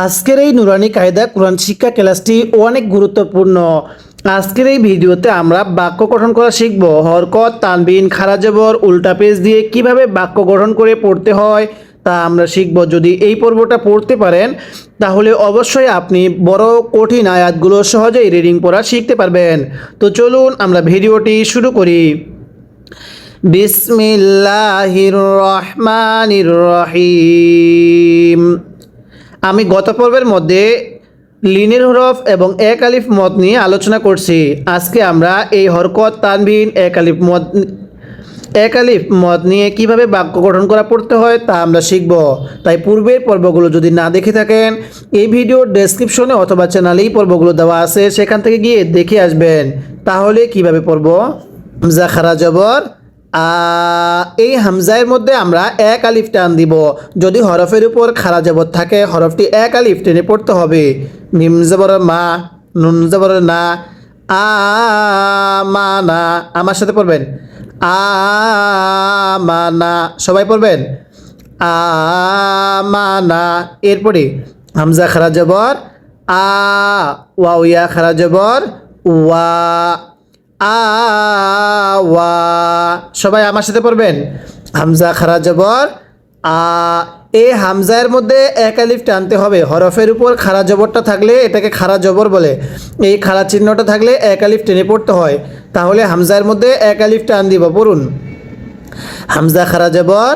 আজকের এই নুরানি কায়দা কোরআন শিক্ষা ক্লাসটি অনেক গুরুত্বপূর্ণ। আজকের এই ভিডিওতে আমরা বাক্য গঠন করা শিখব। হরকত, তানবিন, খাড়া জবর, উল্টা পেজ দিয়ে কিভাবে বাক্য গঠন করে পড়তে হয় তা আমরা শিখব। যদি এই পর্বটা পড়তে পারেন তাহলে অবশ্যই আপনি বড় কঠিন আয়াতগুলো সহজেই রিডিং পড়া শিখতে পারবেন। তো চলুন আমরা ভিডিওটি শুরু করি। বিসমিল্লাহির রহমানির রহিম। আমি গত পর্বের মধ্যে লিনের হরফ এবং এক আলিফ মদ নিয়ে আলোচনা করছি। আজকে আমরা এই হরকত, তানবিন, এক আলিফ মদ নিয়ে কিভাবে বাক্য গঠন করা পড়তে হয় তা আমরা শিখব। তাই পূর্বের পর্বগুলো যদি না দেখে থাকেন এই ভিডিওর ডেসক্রিপশনে অথবা চ্যানেলেই পর্বগুলো দেওয়া আছে, সেখান থেকে গিয়ে দেখে আসবেন। তাহলে কিভাবে পড়ব। হামজা খারা জবর এই হামজায়ের মধ্যে আমরা এক আলিফ টান দিব। যদি হরফের উপর খাড়া জবর থাকে হরফটি এক আলিফ টেনে পড়তে হবে। মিম জবর মা, নুন জবর না, আমানা। আমার সাথে পড়বেন আমানা, সবাই পড়বেন আমানা। এরপরে হামজা খাড়া জবর ওয়াও ইয়া খাড়া জবর ওয়া, আওয়া। সবাই আমার সাথে পড়বেন হামজা খাড়া জবর এই হামজার মধ্যে এক আলিফ টানতে হবে। হরফের উপর খাড়া জবরটা থাকলে এটাকে খাড়া জবর বলে। এই খাড়া চিহ্নটা থাকলে এক আলিফ টেনে পড়তে হয়। তাহলে হামজার মধ্যে এক আলিফ টান দিব। পড়ুন হামজা খাড়া জবর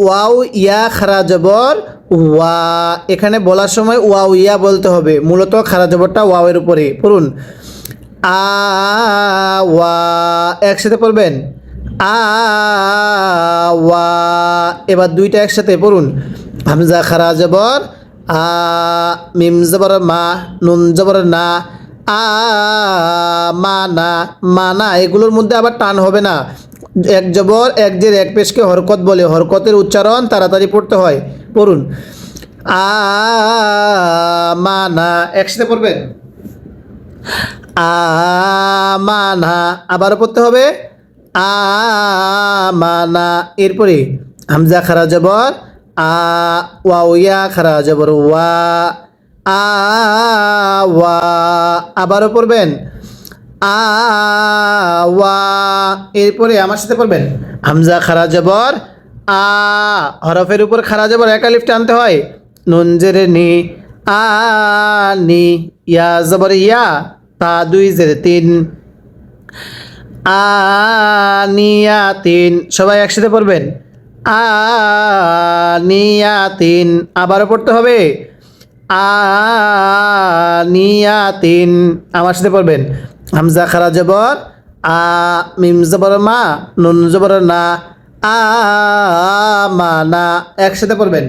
ওয়াও ইয়া খাড়া জবর ওয়া। এখানে বলার সময় ওয়াও ইয়া বলতে হবে, মূলত খাড়া জবরটা ওয়াওয়ের উপরে। পড়ুন আওয়া, একসাথে পড়বেন আওয়া। এবার দুইটা একসাথে পড়ুন হামজা খাড়া জবর মিম জবর মা, নুন জবর না, মানা। মানা এগুলোর মধ্যে আবার টান হবে না। এক জবর এক জের এক পেশকে হরকত বলে। হরকতের উচ্চারণ তাড়াতাড়ি পড়তে হয়। পড়ুন মানা, একসাথে পড়বেন আমানা। আবারও পড়তে হবে আমানা। এরপরে হামজা খাড়া জবর ওয়াও ইয়া খাড়া জবর ওয়া, আওয়া। আবারও পড়বেন আওয়া। এরপরে আমার সাথে পড়বেন হামজা খাড়া জবর হরফের উপর খাড়া জবর এক আলিফ টানতে হয়। নুন জেরে নি, আনি। ইয়া জবর ইয়া, তা দুই জেরে তিন, আনিয়াতিন। সবাই একসাথে পড়বেন আনিয়াতিন। আবারও পড়তে হবে আনিয়াতিন। আমার সাথে পড়বেন হামজা খাড়া জবর মিম জবর মা, নুন জবর না, আমানা। একসাথে পড়বেন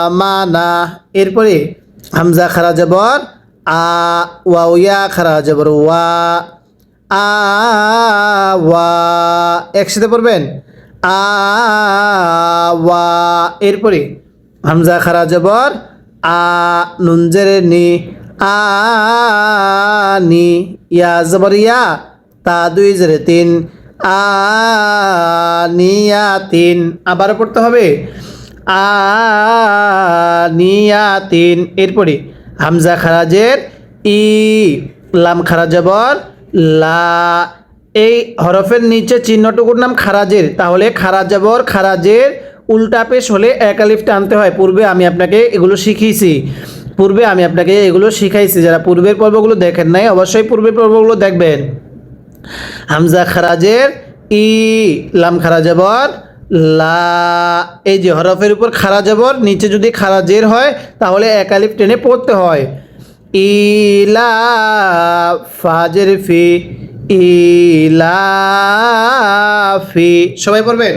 আমানা। এরপরে হামজা খাড়া জবর ওয়াও ইয়া খাড়া জবর ওয়া, আওয়া। একসাথে পড়বেন আওয়া। এরপরে হামজা খাড়া জবর নুন জেরে নি, আনি। ইয়া জবর ইয়া, তা দুই জেরে তিন, আনিয়াতিন। আবার পড়তে হবে আনিয়াতিন। এরপরে হামজা খারাজের লাম খারা জবর লা। এই হরফের নিচে চিহ্নটুকুর নাম খারাজের। তাহলে খারা জবর খারাজের উল্টা পেশ হলে এক আলিফ টানতে হয়। পূর্বে আমি আপনাকে এগুলো শিখাইছি। যারা পূর্বের পর্বগুলো দেখেন নাই অবশ্যই পূর্বের পর্বগুলো দেখবেন। হামজা খারাজের লাম খারা জবর লা। এই যে হরফের উপর খাড়া জবর নিচে যদি খাড়া জের হয় তাহলে এক আলিফ টেনে পড়তে হয়। ইলা ফাজের ফি, ইলাফি। সবাই পড়বেন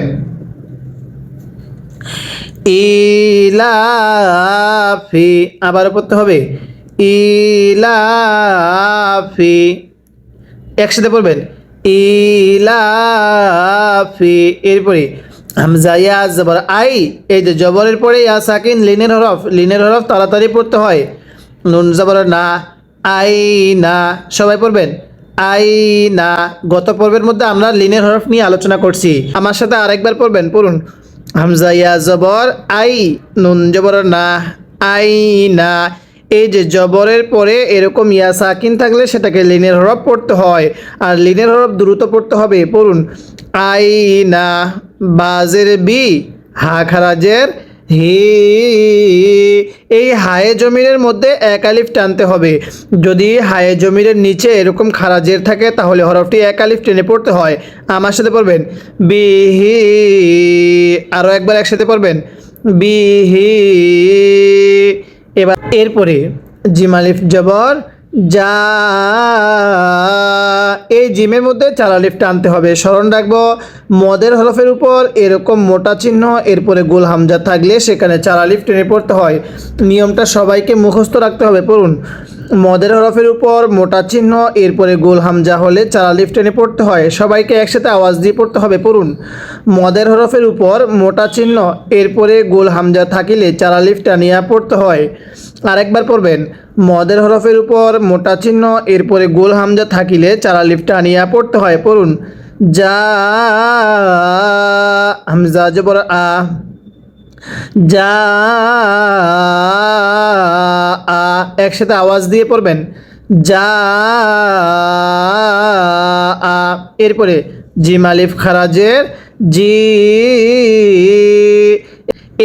ইলাফি। আবারও পড়তে হবে ইলাফি। একসাথে পড়বেন ইলাফি। এরপরে হামজা ইয়া জবর আই। এই যে জবরের পরে ইয়া সাকিন লিনের হরফ তাড়াতাড়ি পড়তে হয়। নুন জবর না, আই না। সবাই পড়বেন আই না। গত পর্বের মধ্যে আমরা লিনের হরফ নিয়ে আলোচনা করছি। আমার সাথে আরেকবার পড়বেন। পড়ুন হামজা ইয়া জবর আই, নুন জবর না, আই না। এই যে জবরের পরে এরকম ইয়া সাকিন থাকলে সেটাকে লিনের হরফ পড়তে হয়, আর লিনের হরফ দ্রুত পড়তে হবে। পড়ুন আই না, বাজের বি, হা খারাজের হি। এই হায়ে জমিরের মধ্যে এক আলিফ টানতে হবে। যদি হায়ে জমিরের নিচে এরকম খারাজের থাকে তাহলে হরফটি এক আলিফ টেনে পড়তে হয়। আমার সাথে পড়বেন বিহি, আরও একবার একসাথে পড়বেন বিহি। এবার এরপরে জিম আলিফ জবর যা, এই জিমের মধ্যে চার আলিফ টানতে হবে। স্মরণ রাখবো মদের হরফের উপর এরকম মোটা চিহ্ন এরপরে গোল হামজা থাকলে সেখানে চার আলিফ টেনে পড়তে হয়। নিয়মটা সবাইকে মুখস্থ রাখতে হবে। পড়ুন মদের হরফের উপর মোটা চিহ্ন এরপরে গোল হামজা হলে চার আলিফ টেনে পড়তে হয়। সবাইকে একসাথে আওয়াজ দিয়ে পড়তে হবে। পড়ুন মদের হরফের উপর মোটা চিহ্ন এরপরে গোল হামজা থাকিলে চার আলিফ টানিয়া পড়তে হয়। আরেকবার পড়বেন মদের হরফের উপর মোটা চিহ্ন এরপরে গোল হামজা থাকিলে চার আলিফ টানিয়া পড়তে হয়। পড়ুন যা, হামজা জবর আ, যা আ, একসাথে আওয়াজ দিয়ে পড়বেন যা আ। এরপরে জিম আলিফ খারাজের জি,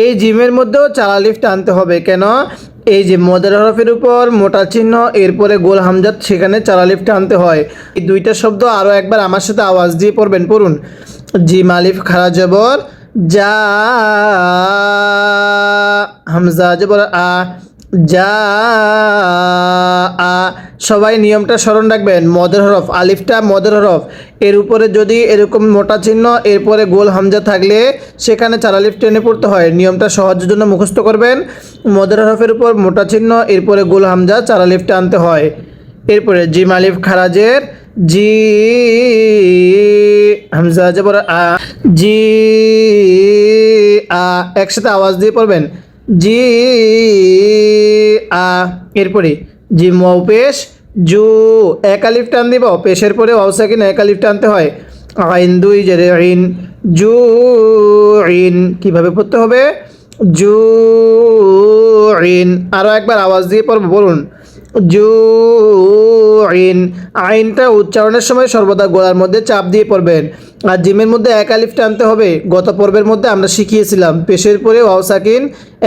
এই জিমের মধ্যেও চার আলিফ টানতে হবে। কেন? এই যে মদের হরফের উপর মোটা চিহ্ন এরপরে গোল হামজাত সেখানে চার আলিফ টানতে হয়। এই দুইটা শব্দ আরও একবার আমার সাথে আওয়াজ দিয়ে পড়বেন। পড়ুন জিম আলিফ খারা জবর যা, হামজা জবর আ, যা আ। সবাই নিয়মটা স্মরণ রাখবেন মদের হরফ আলিফটা মদের হরফ এর উপরে যদি এরকম মোটা চিহ্ন এরপরে গোল হামজা থাকলে সেখানে চার আলিফ টেনে পড়তে হয়। নিয়মটা সহজের জন্য মুখস্থ করবেন মদের হরফের উপর মোটা চিহ্ন এরপরে গোল হামজা চার আলিফ টানতে হয়। এরপরে জিম আলিফ খারাজের জি, হামজা জবর আ, জি আ, একসাথে আওয়াজ দিয়ে পড়বেন জি আ। এরপরে জিম ওয়াও পেশ জু, এক আলিফ টান দিব, পেশের পরে ওয়াও সাকিন এক আলিফ টানতে হয়। আইন দুই জেরে ইন, জু ইন। কীভাবে পড়তে হবে? জু ইন। আরও একবার আওয়াজ দিয়ে পড়ব। বলুন জু ইন। আইনটা উচ্চারণের সময় সর্বদা গলার মধ্যে চাপ দিয়ে পড়বেন। আর জিমের মধ্যে এক আলিফ টানতে হবে। গত পর্বের মধ্যে আমরা শিখিয়েছিলাম পেশের পরে ওয়াও সাকিন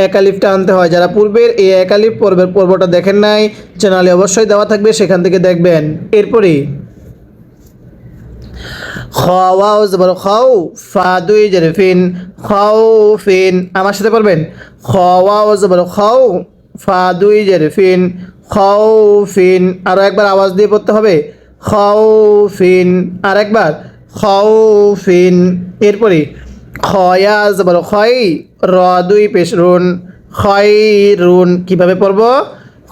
এক আলিফটা আনতে হয়। যারা পূর্বের এই এক আলিফ পর্বটা দেখেন নাই চ্যানেলে অবশ্যই দেওয়া থাকবে, সেখান থেকে দেখবেন। এরপরে খাওয়াও জবর খাও, ফা দুই জেরে ফিন, খাও ফিন। আমার সাথে পড়বেন খাওয়াও জবর খাও, ফা দুই জেরে ফিন, খাও ফিন। আরও একবার আওয়াজ দিয়ে পড়তে হবে খাও ফিন। আর একবার খাও ফিন। এরপরে খয়া জবর খয়, র দুই পেশ রুন, খয় রুন। কীভাবে পড়ব?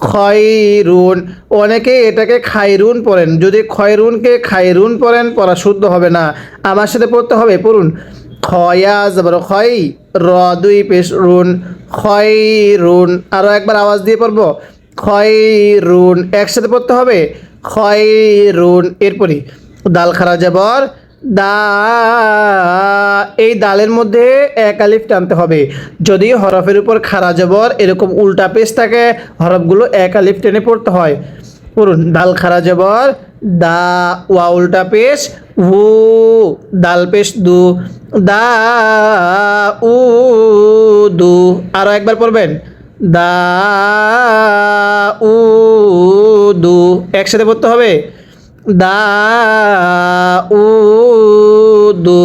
খয়রুন। অনেকে এটাকে খায়রুন পড়েন। যদি খয়রুনকে খায়রুন পড়েন পড়া শুদ্ধ হবে না। আমার সাথে পড়তে হবে। পড়ুন খয়া জবর খয়, র দুই পেশ রুন, খয়রুন। আরও একবার আওয়াজ দিয়ে পড়ব খয়রুন। একসাথে পড়তে হবে খয়রুন। এরপরে দাল খারা জবর দা, এই দালের মধ্যে এক আলিফ টানতে হবে। যদি হরফের উপর খারা জবর এরকম উল্টা পেশ থাকে হরফগুলো এক আলিফ টেনে পড়তে হয়। পড়ুন দাল খারা জবর দা, ওয়া উল্টা পেশ উ, দাল পেশ দু, দা উ দু। আরও একবার পড়বেন দা উ দু। একসাথে পড়তে হবে দা উ দু।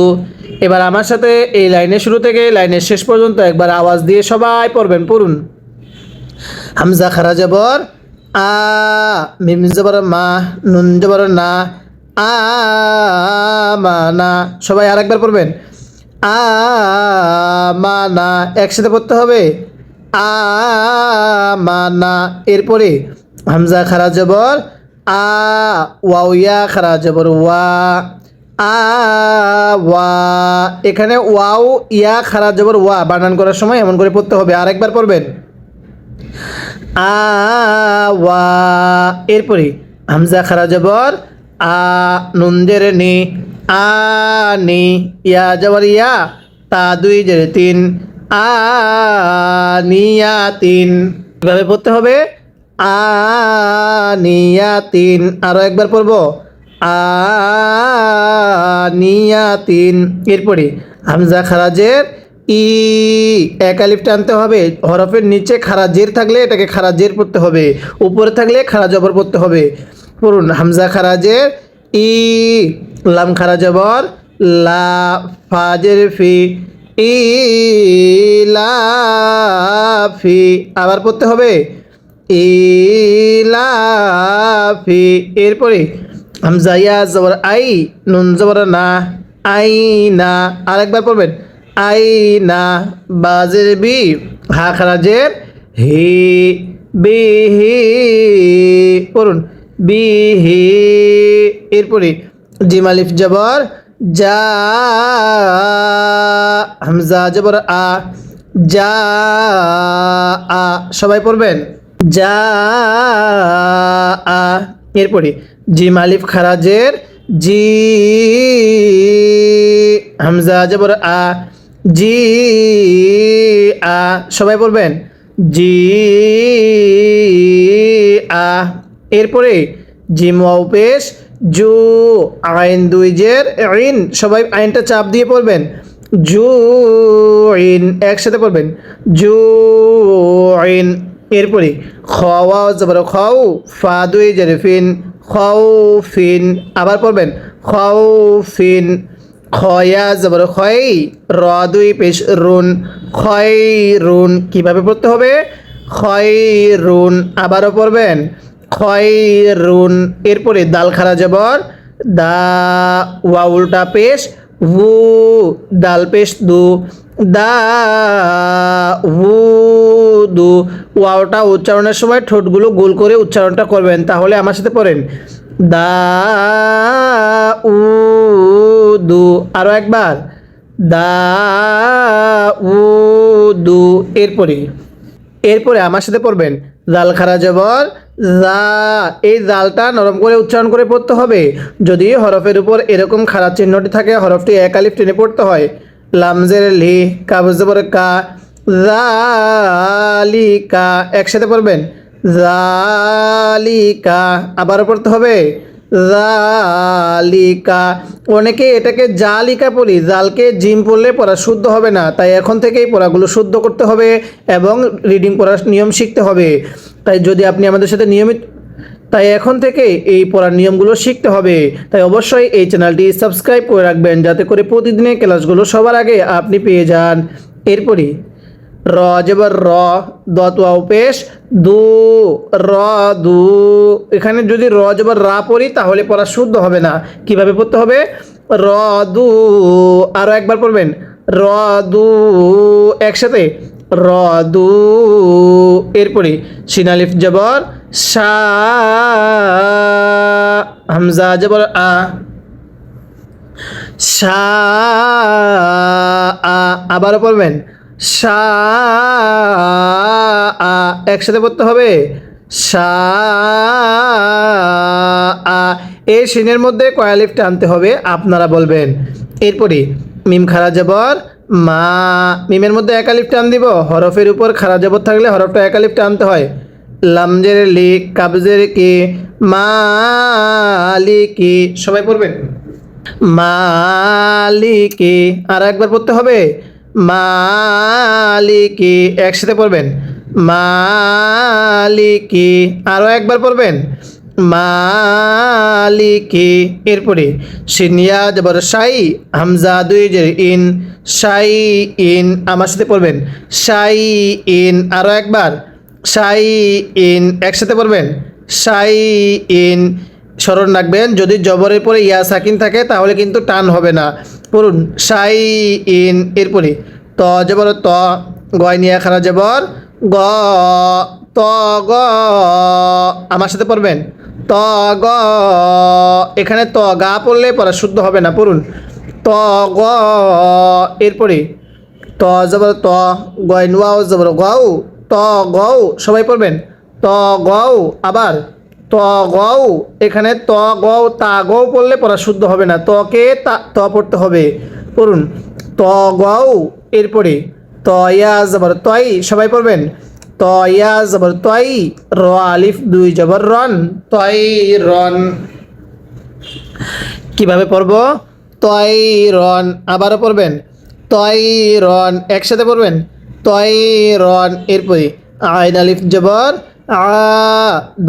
এবার আমার সাথে এই লাইনের শুরু থেকে লাইনের শেষ পর্যন্ত একবার আওয়াজ দিয়ে সবাই পড়বেন। পড়ুন হামজা খারা জবর আ, মিম জবর মা, নুন জবর না, আ মানা। সবাই আরেকবার পড়বেন আ মানা। একসাথে পড়তে হবে আ মানা। এরপরে হামজা খারা জবর আ, ওয়াও ইয়া খারা জবর ওয়া, আ ওয়া। এখানে ওয়াও ইয়া খারা জবর ওয়া বানান করার সময় এমন করে পড়তে হবে। আরেকবার পড়বেন আ ওয়া। এরপরে হামজা খারা জবর আ, নুন জেরে নি, আ নি, ইয়া জবর ইয়া, তা দুই জেরে তিন, আনিয়াতিন। কিভাবে পড়তে হবে? আনিয়াতিন। আরো একবার পড়ব, আনিয়াতিন। এরপরে হামজা খারাজের ই, এক আলিফ টানতে হবে। হরফের নিচে খারা জের থাকলে এটাকে খারা জের পড়তে হবে, উপরে থাকলে খারা জবর পড়তে হবে। পড়ুন, হামজা খারাজের ই, লাম খারা জবর লা, ফাজের ফি, ইলাফি। আবার পড়তে হবে ইলাফি। এরপরে হামজা ইয়া জবর আই, নুন জবর না, আই না। আরেকবার পড়বেন আই না, বাজের বি, হা খারাজের হি, বিহি। পড়ুন বিহি। এরপরে জিম আলিফ জবর যা, হামজা জবর আ, যা আ। সবাই পড়বেন যা আ। এরপরে জিম আলিফ খারাজের জি, হামজা জবর আ, জি আ। সবাই পড়বেন জি আ। এরপরে জিম ওয়াও পেশ জু, আইন দুই জের ইন। সবাই আইনটা চাপ দিয়ে পড়বেন জু ইন, একসাথে পড়বেন জু ইন। এরপরে খাওয়া জবর খাও, ফা দুই জের ফিন, খাও ফিন। আবার পড়বেন খাও ফিন। খয়া জবর খয়, র দুই পেশ রুন, খয় রুন। কিভাবে পড়তে হবে? খয় রুন। আবারও পড়বেন খয় রুন। এরপরে দাল খারা জবর দা, ওয়া উল্টা পেশ উ, দাল পেশ দু, দা উ দু। ওয়াওটা উচ্চারণের সময় ঠোঁটগুলো গোল করে উচ্চারণটা করবেন। তাহলে আমার সাথে পড়েন দা উ দু। আরো একবার দা উ দু। এরপরে আমার সাথে পড়বেন জাল খারা জবর জা, এই জালটা নরম করে উচ্চারণ করে পড়তে হবে। যদি হরফের উপর এরকম খারাপ চিহ্নটি থাকে, হরফটি এক আলিফ টেনে পড়তে হয়। লামজের লি, কাব জবর কা, জালিকা। একসাথে পড়বেন জালিকা। আবারও পড়তে হবে জালিকা। অনেকে এটাকে জালিকা পড়ি, জালকে জিম পড়লে পড়া শুদ্ধ হবে না। তাই এখন থেকেই পড়াগুলো শুদ্ধ করতে হবে এবং রিডিং পড়ার নিয়ম শিখতে হবে। তাই যদি আপনি আমাদের সাথে নিয়মিত, তাই এখন থেকে এই পড়ার নিয়মগুলো শিখতে হবে। তাই অবশ্যই এই চ্যানেলটি সাবস্ক্রাইব করে রাখবেন, যাতে করে প্রতিদিনের ক্লাসগুলো সবার আগে আপনি পেয়ে যান। এরপরই র জবর র, দত ওয়াও পেশ দু, র দু। এখানে যদি র জবর রা পড়ি তাহলে পড়া শুদ্ধ হবে না। কিভাবে পড়তে হবে? র দু। আরো একবার পড়বেন র দু, একসাথে র দু। এরপরে শিন আলিফ জবর সা, হামজা জবর আ, সা আ। আবারও পড়বেন সা আ, একসাথে পড়তে হবে সা আ। এই শিনের মধ্যে কয় আলিফ টানতে হবে আপনারা বলবেন। এরপরে মিম খারা জবর মা, মিমের মধ্যে এক আলিফ টান দিব। হরফের উপর খারা জবর থাকলে হরফটা এক আলিফ টানতে হয়। লামজের লি, কাবজের কে, মালিকি। সবাই পড়বেন মালিকি। আর একবার পড়তে হবে মালিকি। একসাথে পড়বেন মালিকি। আরও একবার পড়বেন মালিকি। এরপরে সিনিয়া জবর শাই, হামজা দুই জের ইন, শাই ইন। আমার সাথে পড়বেন শাই ইন। আরও একবার শাই ইন। একসাথে পড়বেন শাই ইন। স্মরণ রাখবেন, যদি জবরের পরে ইয়া সাকিন থাকে তাহলে কিন্তু টান হবে না। পড়ুন শাই ইন। এরপরে ত জবর ত, গয় নিয়া খারা জবর গ, ত গ। আমার সাথে পড়বেন ত গ। এখানে ত গা পড়লে পড়া শুদ্ধ হবে না। পড়ুন ত গ। এরপরে ত জবর ত, গয় নোয়াও জবর গও, ত গও। সবাই পড়বেন ত গও। আবার ত গও। এখানে ত গও তা গও পড়লে পড়া শুদ্ধ হবে না, তকে তা ত পড়তে হবে। পড়ুন ত গাও, এরপরে তয়া জবর তয়, সবাই পড়বেন তয়া জবর তয়, র আলিফ দুই জবর রন, তয় রন। কিভাবে পড়ব? তয় রন, আবারও পড়বেন তয় রন, একসাথে পড়বেন তয় রন। এরপরে আইন আলিফ জবর আ,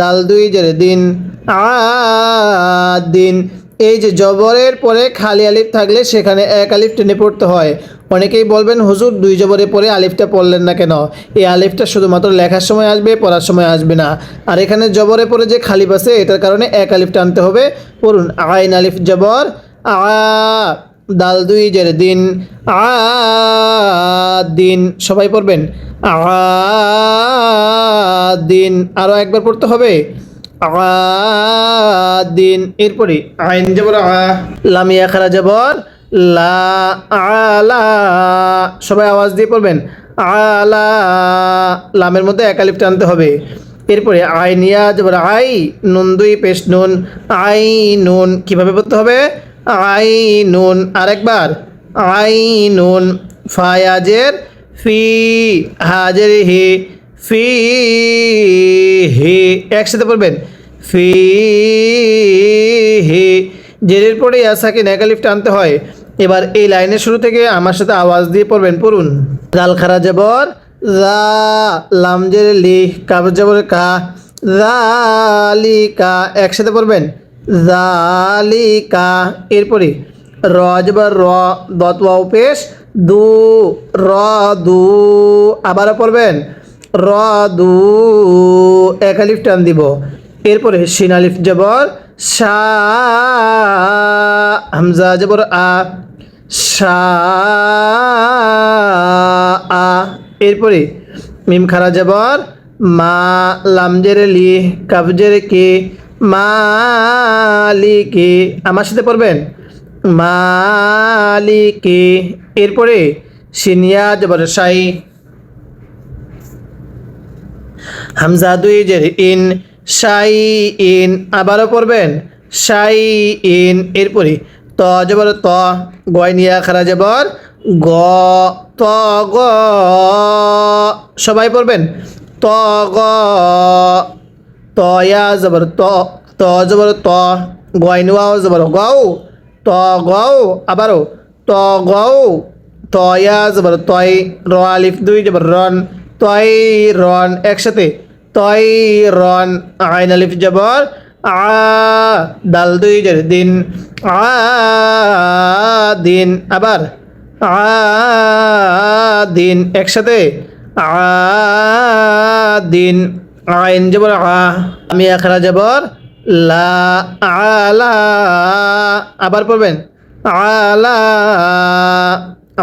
দাল দুই জের দিন, আ দিন। এই যে জবরের পরে খালি আলিফ থাকলে সেখানে এক আলিফ টেনে পড়তে হয়। অনেকেই বলবেন হুজুর দুই জবরের পরে আলিফটা পড়লেন না কেন? এই আলিফটা শুধুমাত্র লেখার সময় আসবে, পড়ার সময় আসবে না। আর এখানে জবরে পরে যে খালি আছে এটার কারণে এক আলিফ টানতে হবে। পড়ুন আইন আলিফ জবর আ, দাল দুই জের দিন, আ দিন, সবাই পড়বেন আ দিন। আরও একবার পড়তে হবে দিন। এরপরে আইন জবর আ, লামিয়া খারা জবর লা, আলা, সবাই আওয়াজ দিয়ে পড়বেন আলা, লামের মধ্যে এক আলিফ টানতে হবে। এরপরে আইন ইয়া জবর আই, নুন দুই পেশ নুন, আই নুন। কিভাবে পড়তে হবে? আই নুন, আরেকবার আই নুন। ফায়াজের ফি, হাজের হি, ফি হি, একসাথে পড়বেন ফি হি। জেরের পরে ইয়াসাকিন এক আলিফ টানতে হয়। এবার এই লাইনের শুরু থেকে আমার সাথে আওয়াজ দিয়ে পড়বেন, পড়ুন জাল খারা জবর জা, লাম জের লি, কাব জবর কা, জালিকা, একসাথে পড়বেন জালিকা। এরপরে র জবর র, দত ওয়াও পেশ দু, র দু, আবারও পড়বেন র দু, এক আলিফ টান দিব। এরপরে শিন আলিফ জবর শা, হামজা জবর আ, শা আ। এরপরে মিম খারা জবর মা, লাম জের লি, কাফ জের কে, মালিকে, আমার সাথে পড়বেন মালিকে। এরপরে সিনিয়া জবর শাই, হামজা দুই জের ইন, শাই ইন, আবারও পড়বেন শাই ইন। এরপরে ত জবর ত, গয়নিয়া খারা জবর গ, ত গ, সবাই পড়বেন ত গ, তয়া জবর ত, ত জবর ত, গয়নুয়াও জবর গাও, ত গাও, আবারও ত গাও, তয়া জবর তয়, র আলিফ দুই জবর রন, তয় রন, একসাথে তয় রন। আইন আলিফ জবর আ, দাল দুই জের দিন, আ দিন, আবার আ দিন, একসাথে আ দিন। আইন জবর আ, আমি আখরা জবর লা, আলা, আবার পড়বেন আলা।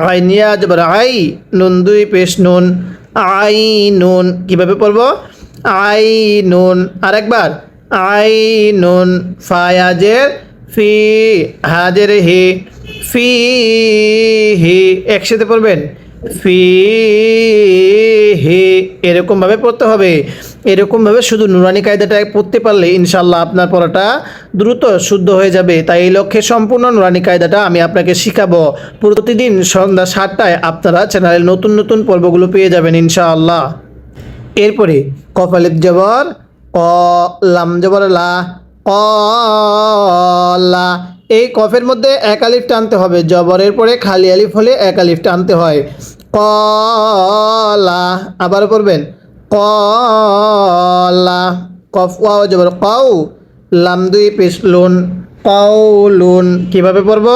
আইনিয়া জবর আই, নুন দুই পেশ নুন, আই নুন। কিভাবে পড়ব? আই নুন, আরেকবার আই নুন। ফায়াজের ফি, হাজের হি, ফি হি, একসাথে পড়বেন ফি হি। এরকমভাবে পড়তে হবে। এরকমভাবে শুধু নুরানি কায়দাটা পড়তে পারলে ইনশাল্লাহ আপনার পড়াটা দ্রুত শুদ্ধ হয়ে যাবে। তাই এই লক্ষ্যে সম্পূর্ণ নুরানি কায়দাটা আমি আপনাকে শিখাবো। প্রতিদিন সন্ধ্যা 7টায় আপনারা চ্যানেলের নতুন নতুন পর্বগুলো পেয়ে যাবেন ইনশাআল্লাহ। এরপরে কফ আলিফ জবর ক, লাম জবর লা, কলা। এই কফের মধ্যে এক আলিফ টানতে হবে। জবরের পরে খালি আলিফ হলে এক আলিফ টানতে হয়। কলা, আবার পড়বেন কলা। কফ ওয়াও জবর কাউ, লাম দুই পেশ লুন, কাউলুন। কিভাবে পড়ব?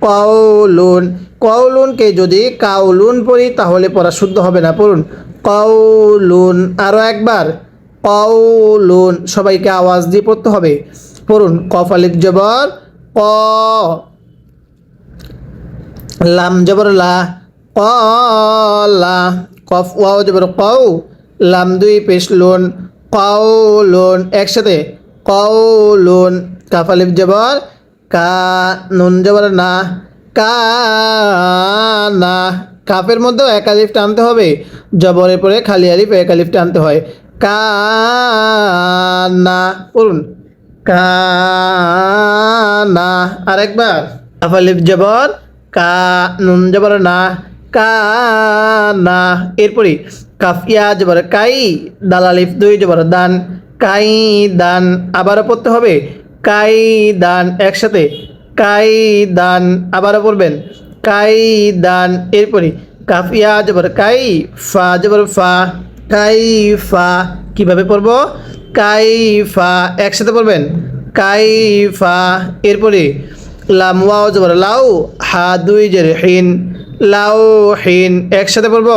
কাউলুন। কাউলুনকে যদি কাউলুন পড়ি তাহলে পড়া শুদ্ধ হবে না। পড়ুন কাউলুন, আরও একবার কাউলুন। সবাইকে আওয়াজ দিয়ে পড়তে হবে। পড়ুন কফ আলিফ জবর ক, লাম জবর লা, কলা। কফ ওয়াও জবর কাউ, লাম দুই পেশ লুন, কাউলুন, একসাথে কাউলুন। কাফ আলিফ জবর কা, নুন জবর না, কানা। কাফের মধ্যেও এক আলিফ টানতে হবে। জবরের পরে খালি আলিফ এক আলিফ টানতে হয়। কানা, পড়ুন কানা। আরেকবার কাফ আলিফ জবর কা, নুন জবর না, কানা। এরপরে কাফ ইয়া জবর কাই, দাল আলিফ দুই জবর দান, কাই দান। আবারও পড়তে হবে কাই দান, একসাথে কাই দান। আবারও পড়বেন কাই দান। এরপরে কাফ ইয়া জবর কাই, ফা জবর ফা, কাই ফা। কিভাবে পড়ব? কাই ফা, একসাথে পড়বেন কাই ফা। এরপরে লাম ওয়াও জবর লাউ, হা দুই জের হিন, লাউ হিন। একসাথে পড়ব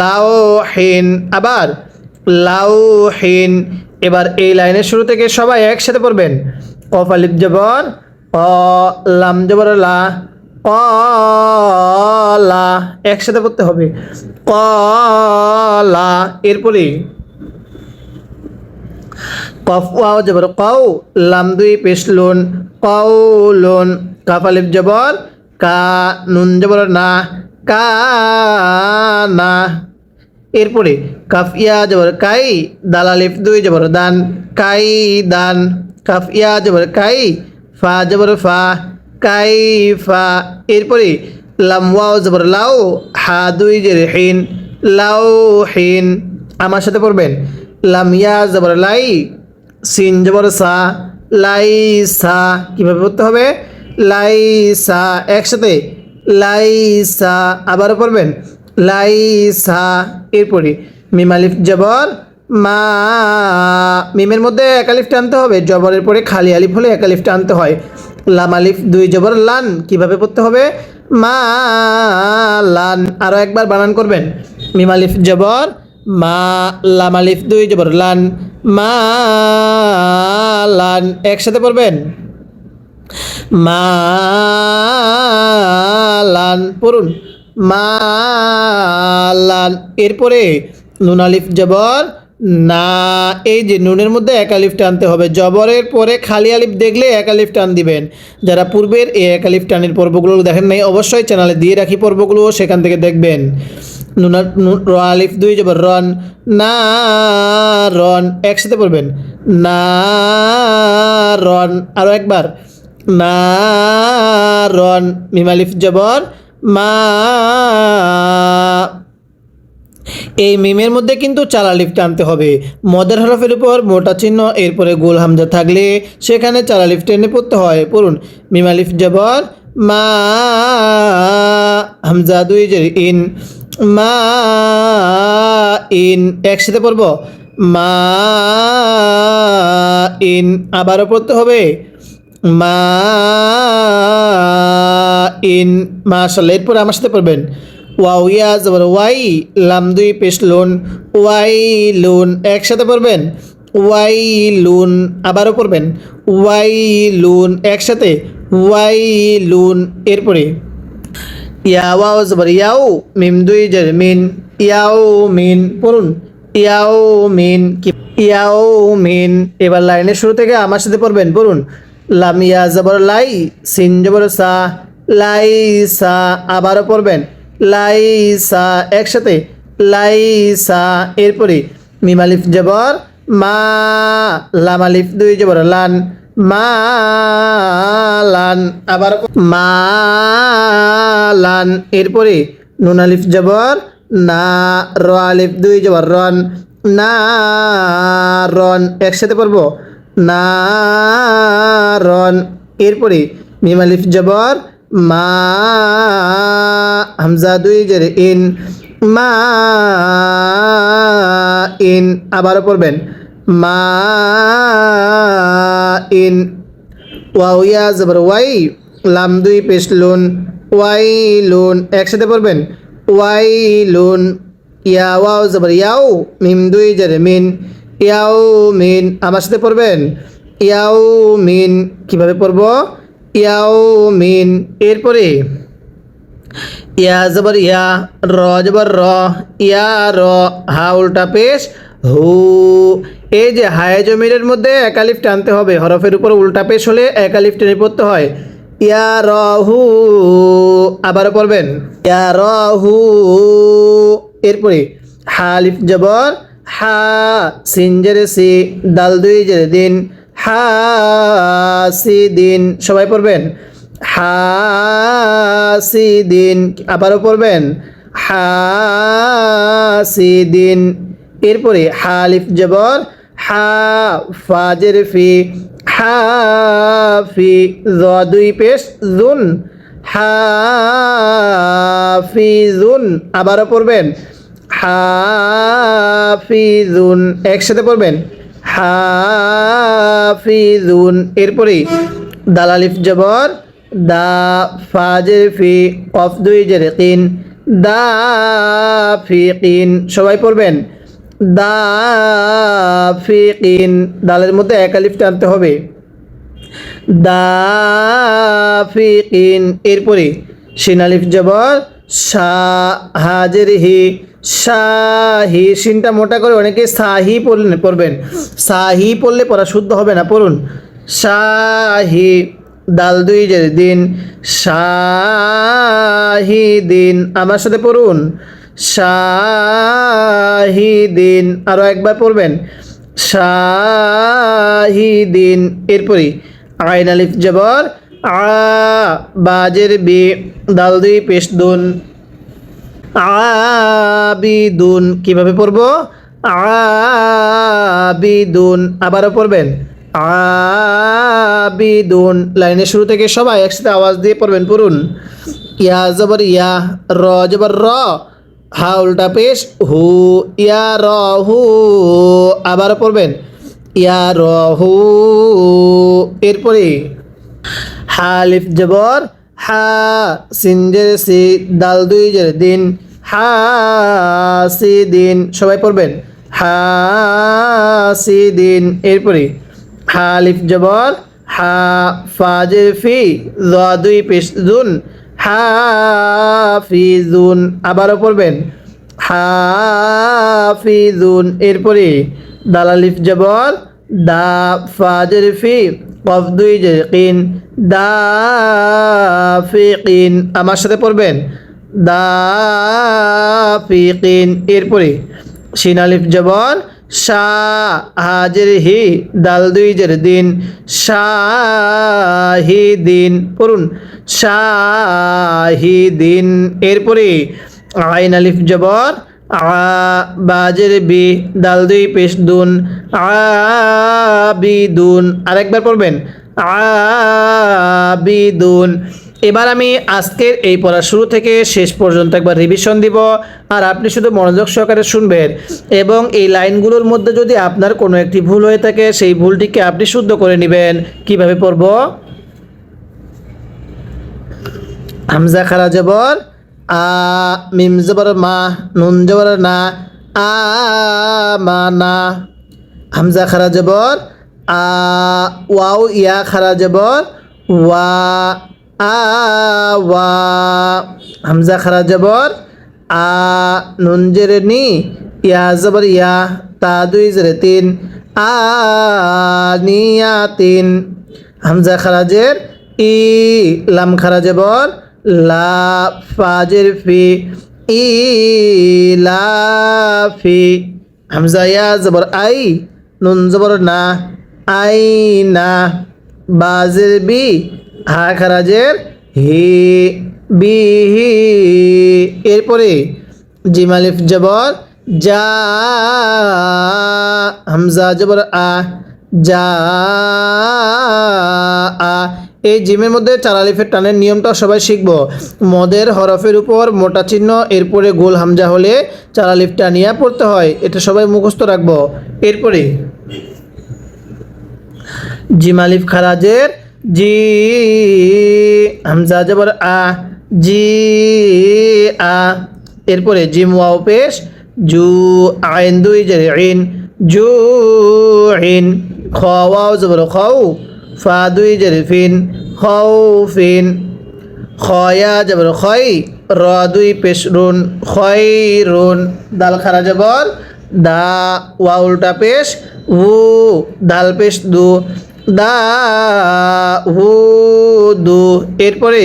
লাউ হিন। আবার লাউ হিন। এবার এই লাইনের শুরু থেকে সবাই একসাথে পড়বেন কফ আলিফ জবর অ, লাম জবর লা, কলা। একসাথে পড়তে হবে কলা। এরপরে কফ ওয়াও জবর কও, লাম দুই পেশ লুন, কওলুন। কাফ আলিফ জবর কা, নুন জবর না, কানা। এরপরে কাফ ইয়া জবর কাই, দাল আলিফ দুই জবর দান, কাই দান। কাফ ইয়া জবর কাই, ফা জবর ফা, কাই ফা। এরপরে লাম ওয়াও জবর লাউ, হা দুই জের হিন, লাউ হিন। আমার সাথে পড়বেন লাম ইয়া জবর লাই, সিন জবর সা, লাই সা। কীভাবে পড়তে হবে? লাই সা, একসাথে লাই সা। আবারও পড়বেন লাই সা। এরপরে মিম আলিফ জবর মা, মিমের মধ্যে এক আলিফ টানতে হবে, জবরের পরে খালি আলিফ হলে এক আলিফ টানতে হয়। লাম আলিফ দুই জবর লান, কিভাবে পড়তে হবে? মা লান। আরও একবার বানান করবেন মিম আলিফ জবর মা, লাম আলিফ দুই জবর লান, মা লান। একসাথে পড়বেন মালান, পড়ুন মালান। এরপরে নুন আলিফ জবর না, এই যে নুনের মধ্যে এক আলিফ টানতে হবে, জবরের পরে খালি আলিফ দেখলে এক আলিফ টান দিবেন। যারা পূর্বের এই এক আলিফ টানের পর্বগুলো দেখেন নাই, অবশ্যই চ্যানেলে দিয়ে রাখি পর্বগুলো, সেখান থেকে দেখবেন। র আলিফ দুই জবর রন, না রন। একসাথে পড়বেন না রন। আরও একবার নারন, মিম আলিফ জবর মা। এই মিমের মধ্যে কিন্তু চার আলিফ টানতে হবে। মদের হরফের উপর মোটা চিহ্ন, এরপরে গোল হামজা থাকলে সেখানে চার আলিফ টেনে পড়তে হয়। পড়ুন মিম আলিফ জবর মা, হামজা দুই জের ইন, মা ইন। একসাথে পড়ব মা ইন। আবারও পড়তে হবে মা ইন। মাশাআল্লাহ। এরপর আমার সাথে পড়বেন ওয়াও ইয়া জবর ওয়াই, লাম দুই পেশ লুন, ওয়াই লুন। একসাথে পড়বেন ওয়াই লুন। আবারও পড়বেন ওয়াই লুন, একসাথে ওয়াই লুন। এরপরে ইয়া ওয়াও জবর ইয়াও, মিম দুই জের মিন, ইয়াও মিন। পড়ুন ইয়াও মিন, ইয়াও মিন। এবার লাইনের শুরু থেকে আমার সাথে পড়বেন, পড়ুন লাম ইয়া জবর লাই, সিন জবর সা, লাই সা। আবারও পড়বেন লাই সা, একসাথে লাই সা। এরপরে মিম আলিফ জবর মা, লাম আলিফ দুই জবর লান, মা লান। আবার মা লান। এরপরে নুন আলিফ জবর না, র আলিফ দুই জবর রন, না রন। একসাথে পড়ব না রন। এরপরে মিম আলিফ জবর মা, হামজা দুই জের ইন, মা ইন। আবারও পড়বেন মা ইন। ওয়াও ইয়া জবর ওয়াই, লাম দুই পেশ লুন, ওয়াই লুন। একসাথে পড়বেন ওয়াই লুন। ইয়া ওয়াও জবর ইয়াও, মিম দুই জের মিন, ইয়াও মিন। আমার সাথে পড়বেন ইয়াও মিন। কীভাবে পড়ব? ইয়াও মিন। এরপরে ইয়া জবর ইয়া, র জবর র, ইয়া র, হা উল্টা পেশ হু। এই যে হায়ে জমিরের মধ্যে এক আলিফ টানতে হবে, হরফের উপর উল্টা পেশ হলে এক আলিফ টেনে পড়তে হয়। ইয়া র হু। আবারও পড়বেন ইয়া র হু। এরপরে হা আলিফ জবর হা, সিন জেরে সি, দাল দুই জেরে দিন, হা সি দিন। সবাই পড়বেন হাসিদিন, আবারও পড়বেন হাসিদিন। এরপরে হালিফ জবর হা, ফাজের ফি, হাফি, জ দুই পেশ জুন, হাফিজুন, আবারও পড়বেন হাফিজুন, একসাথে পড়বেন হাফিজুন। এরপরে দাল আলিফ জবর দা, ফাজের ফি, কফ দুই জের কিন, দাফিকিন, সবাই পড়বেন দাফিকিন। দালের মধ্যে এক আলিফ টানতে হবে, দাফিকিন। এরপরে শিন আলিফ জবর শা, হাজের হি, শাহি, শিনটা মোটা করে অনেকে সাহি পড়বেন, সাহি পড়লে পড়া শুদ্ধ হবে না, পড়ুন শাহি। দাল দুই জের দিন, শাহিদিন, আমার সাথে পড়ুন শাহিদিন, আরও একবার পড়বেন শাহিদিন। এরপরে আইন আলিফ জবর আ, বাজের বি, দাল দুই পেশ দুন, আবিদুন, কিভাবে পড়বো আবিদুন, আবারও পড়বেন আবিদুন। লাইনের শুরু থেকে সবাই একসাথে আওয়াজ দিয়ে পড়বেন, পড়ুন ইয়া জবর ইয়া, র জবর র, হা উল্টা পেশ হু, ইয়া র হু, আবারও পড়বেন ইয়া র হু। এরপরে হালিফ জবর হা, সিনজের সি, দাল দুই জের দিন, হাসিদিন, সবাই পড়বেন হাসিদিন। এরপরে হালিফ জবর হা, ফাজের ফি, জ দুই পেশ জুন, হাফিজুন, আবারও পড়বেন হাফিজুন। এরপরে দাল আলিফ জবর দা, ফাজের ফি, কফ দুই জের কিন, দাফিকিন, আমার সাথে পড়বেন দাফিকিন। এরপরে শিন আলিফ জবর শা, হাজের হি, দাল দুই জের দিন, শাহিদিন, পড়ুন শাহিদিন। এরপরে আইন আলিফ জবর আ, বাজের বি, দাল দুই পেশ দুন, আবিদুন, আরেকবার পড়বেন আবিদুন। এবার আমি আজকের এই পড়া শুরু থেকে শেষ পর্যন্ত একবার রিভিশন দিব, আর আপনি শুধু মনোযোগ সহকারে শুনবেন, এবং এই লাইনগুলোর মধ্যে যদি আপনার কোনো একটি ভুল হয়ে থাকে সেই ভুলটিকে আপনি শুদ্ধ করে নেবেন। কিভাবে পড়ব? হামজা খারা জবর আ, মিম জবর মা, নুন জবর না, আমানা। হামজা খারা জবর আ, ওয়াও ইয়া খারা জবর ওয়া, আওয়া। হামজা খারা জবর আ, নুন জের নি, ইয়া জবর ইয়া, তা দুই জের তিন, আনিয়াতিন। হামজা খারাজের ই, লাম খারা জবর লা, ফাজের ফি, ইলাফি। হামজা ইয়া জবর আই, নুন জবর না, আই না। বাজের বি, হা খারাজের হি, বিহি। এরপরে জিম আলিফ জবর যা, হামজা জবর আ, যা আ। এই জিমের মধ্যে চার আলিফের টানের নিয়মটা সবাই শিখব। মদের হরফের উপর মোটা চিহ্ন, এরপরে গোল হামজা হলে চার আলিফ টানিয়া পড়তে হয়, এটা সবাই মুখস্থ রাখবো। এরপরে জিম আলিফ খারাজের জি, হামজা জবর আ, জি আ। এরপরে জিম ওয়াও পেশ জু, আইন দুই জের ইন, জু ইন। খ ওয়াও জবর খাও, ফা দুই জের ফিন, খাও ফিন। খয়া জবর খয়, র দুই পেশ রুন, খয় রুন। দাল খারা জবর দা, ওয়া উল্টা পেশ উ, দাল পেশ দু, দা হু দু। এরপরে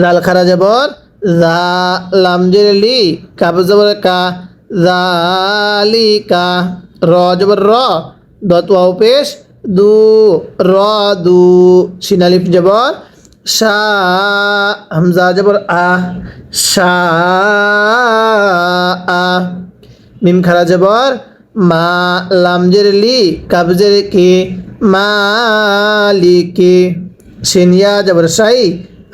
জাল খারা জবর জা, লাম জের লি, কাব জবর কা, জালিকা। র জবর র, দত ওয়াও পেশ দু, র দু। শিন আলিফ জবর শা হামজা জবর আ শা আ মিম খারা জবর মা লাম জের লি কাব জের কি মালিকি শিন ইয়া জবর শাই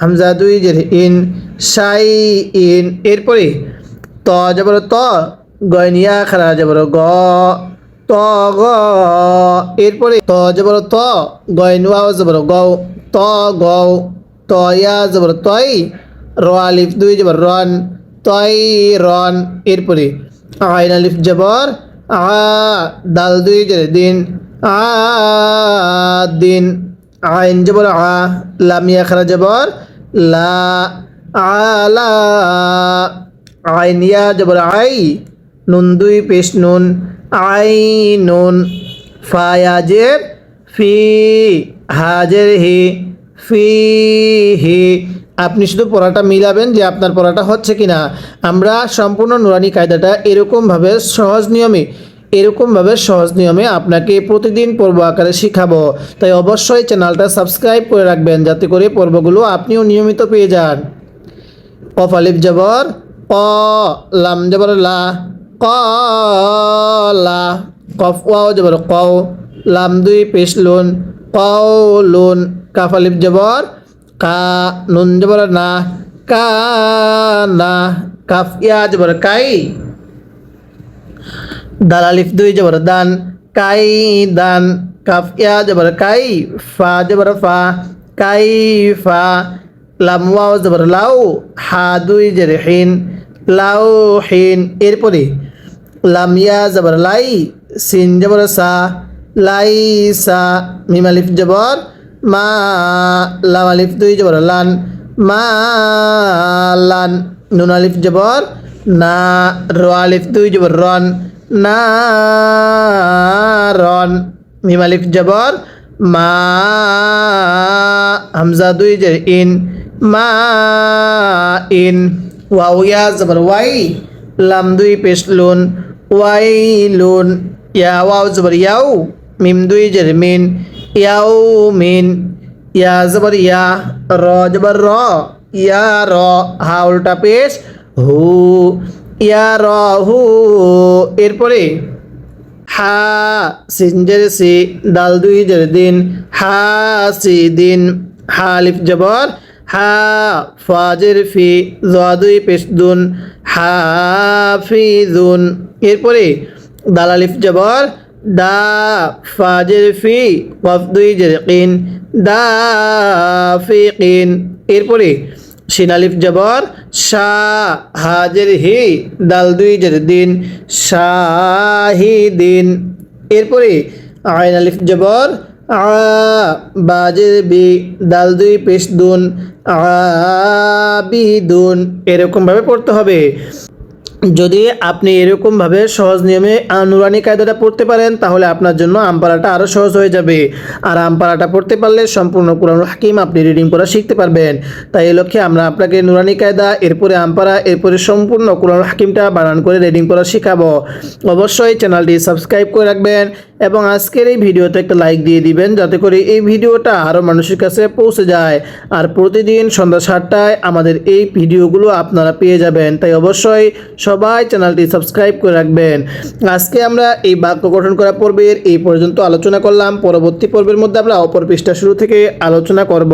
হামজা দুই জের ইন শাই ইন এরপরে ত জবর ত গয়নিয়া খারা জবর গ ত গ এরপরে ত জবর ত গয়নুয়া জবর গও ত গও ত ইয়া জবর তই র আলিফ দুই জবর রন তই রন এরপরে আইন আলিফ জবর আ দাল দুই জের দিন আ দিন আইন জবর আ লামিয়া খারা জবর লা আলা আইন ইয়া জবর আই নুন দুই পেশ নুন আই নুন ফায়াজের ফি হাজের হি ফি হি আপনি শুধু পড়াটা মিলাবেন যে আপনার পড়াটা হচ্ছে কিনা। আমরা সম্পূর্ণ নুরানি কায়দাটা এরকমভাবে সহজ নিয়মে আপনাকে প্রতিদিন পর্ব আকারে শিখাবো। তাই অবশ্যই চ্যানেলটা সাবস্ক্রাইব করে রাখবেন যাতে করে পর্বগুলো আপনিও নিয়মিত পেয়ে যান। কফ আলিফ জবর ক লাম জবর লা ক লা কফ ওয়াও জবর কও লাম দুই পেশ লুন কও লুন কাফ আলিফ জবর কা নুন জবর না কা না কাফ ইয়া জবর কাই দাল আলিফ দুই জবর দান কাই দান কাফ ইয়া জবর কাই ফা জবর ফা কাই ফা লাম ওয়াও জবর লাউ হা দুই জের হিন লাউ হিন এরপরে লাম ইয়া জবর লাই সিন জবর সা লাই সা মিম আলিফ জবর মা লাম আলিফ দুই জবর লান মা লান নুন আলিফ জবর না র আলিফ দুই জবর রন না রন মিম আলিফ জবর মা হামজা দুই জের ইন মা ইন ওয়াও ইয়া জবর ওয়াই লাম দুই পেশ লুন ওয়াই লুন ইয়া ওয়াও জবর ইয়াও মিম দুই জের মিন ইয়াও মিন ইয়া জবর ইয়া র জবর র ইয়া র হা উল্টা পেশ হু ইয়া র হু এরপরে হা সিন জের সি দাল দুই জের দিন হা সি দিন হা আলিফ জবর হা ফাজের ফি জা দুই পেশ দুন হাফিজুন এরপরে দাল আলিফ জবর দা ফাজের ফি কফ দুই জের কিন দাফিকিন এরপরে শিন আলিফ জবর শা হাজের হি দাল দুই জের দিন শাহিদিন এরপরে আইন আলিফ জবর আ বাজের বি দাল দুই পেশ দুন আবিদুন এরকমভাবে পড়তে হবে। যদি আপনি এরকমভাবে সহজ নিয়মে নুরানি কায়দাটা পড়তে পারেন তাহলে আপনার জন্য আমপারাটা আরও সহজ হয়ে যাবে। আর আমপারাটা পড়তে পারলে সম্পূর্ণ কুরআনুল হাকিম আপনি রিডিং পড়া শিখতে পারবেন। তাই এই লক্ষ্যে আমরা আপনাকে নুরানি কায়দা, এরপরে আমপারা, এরপরে সম্পূর্ণ কুরআনুল হাকিমটা বানান করে রিডিং পড়া শেখাবো। অবশ্যই চ্যানেলটি সাবস্ক্রাইব করে রাখবেন এবং আজকের এই ভিডিওতে একটা লাইক দিয়ে দিবেন যাতে করে এই ভিডিওটা আরও মানুষের কাছে পৌঁছে যায়। আর প্রতিদিন সন্ধ্যা 7টায় আমাদের এই ভিডিওগুলো আপনারা পেয়ে যাবেন। তাই অবশ্যই সবাই চ্যানেলটি সাবস্ক্রাইব করে রাখবেন। আজকে আমরা এই বাক্য গঠন করা পর্বের এই পর্যন্ত আলোচনা করলাম। পরবর্তী পর্বের মধ্যে আমরা অপর পৃষ্ঠা শুরু থেকে আলোচনা করব।